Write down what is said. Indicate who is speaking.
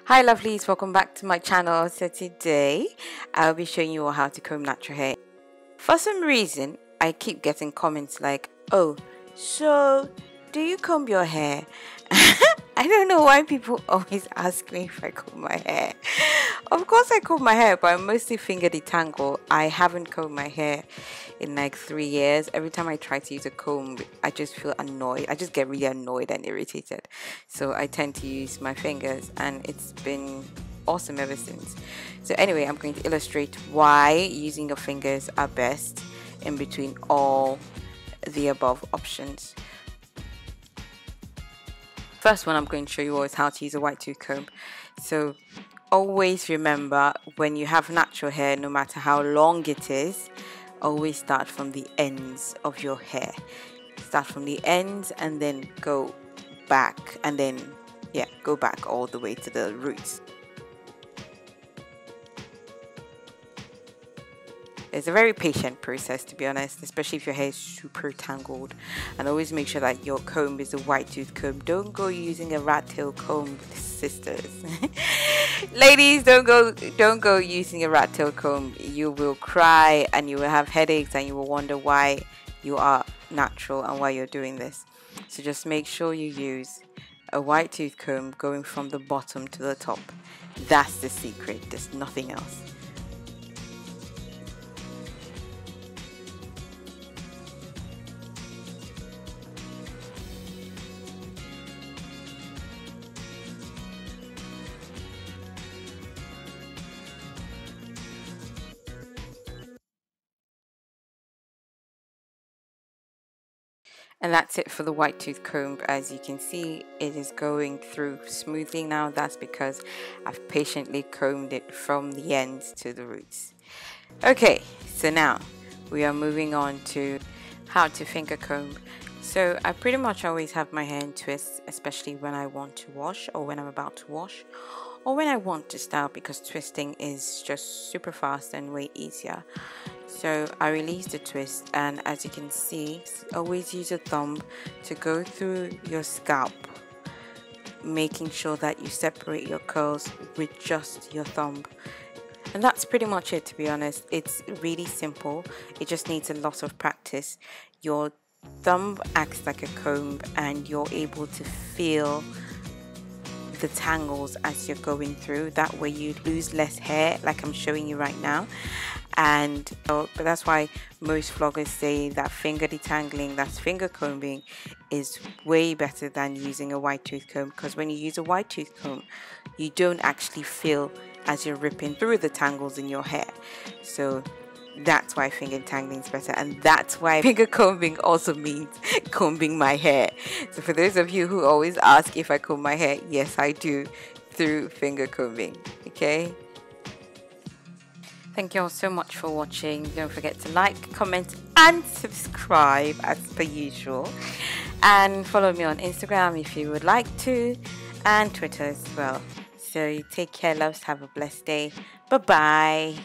Speaker 1: Hi lovelies, welcome back to my channel. So today I'll be showing you all how to comb natural hair. For some reason I keep getting comments like, oh, so do you comb your hair? I don't know why people always ask me if I comb my hair. Of course I comb my hair, but I mostly finger detangle. I haven't combed my hair in like 3 years. Every time I try to use a comb, I just feel annoyed. I just get really annoyed and irritated. So I tend to use my fingers, and it's been awesome ever since. So anyway, I'm going to illustrate why using your fingers are best in between all the above options. First one I'm going to show you all is how to use a white tooth comb. So always remember, when you have natural hair, no matter how long it is, always start from the ends of your hair. Start from the ends and then go back, and then go back all the way to the roots. It's a very patient process, to be honest, especially if your hair is super tangled. And always make sure that your comb is a white tooth comb. Don't go using a rat tail comb, sisters. Ladies, don't go using a rat tail comb. You will cry and you will have headaches and you will wonder why you are natural and why you're doing this. So just make sure you use a white tooth comb going from the bottom to the top. That's the secret. There's nothing else. And that's it for the white tooth comb. As you can see, it is going through smoothly now. That's because I've patiently combed it from the ends to the roots. Okay, so now we are moving on to how to finger comb. So I pretty much always have my hair in twists, especially when I want to wash or when I'm about to wash, or when I want to style, because twisting is just super fast and way easier. So I release the twist, and as you can see, always use your thumb to go through your scalp, making sure that you separate your curls with just your thumb. And that's pretty much it, to be honest. It's really simple. It just needs a lot of practice. Your thumb acts like a comb, and you're able to feel the tangles as you're going through. That way you lose less hair, like I'm showing you right now. And but that's why most vloggers say that finger detangling, that's finger combing, is way better than using a white tooth comb, because when you use a white tooth comb, you don't actually feel as you're ripping through the tangles in your hair. So that's why finger detangling is better, and that's why finger combing also means combing my hair. So for those of you who always ask if I comb my hair, yes I do, through finger combing. Okay, thank you all so much for watching. Don't forget to like, comment and subscribe as per usual, and follow me on Instagram if you would like to, and Twitter as well. So take care, loves, have a blessed day. Bye bye.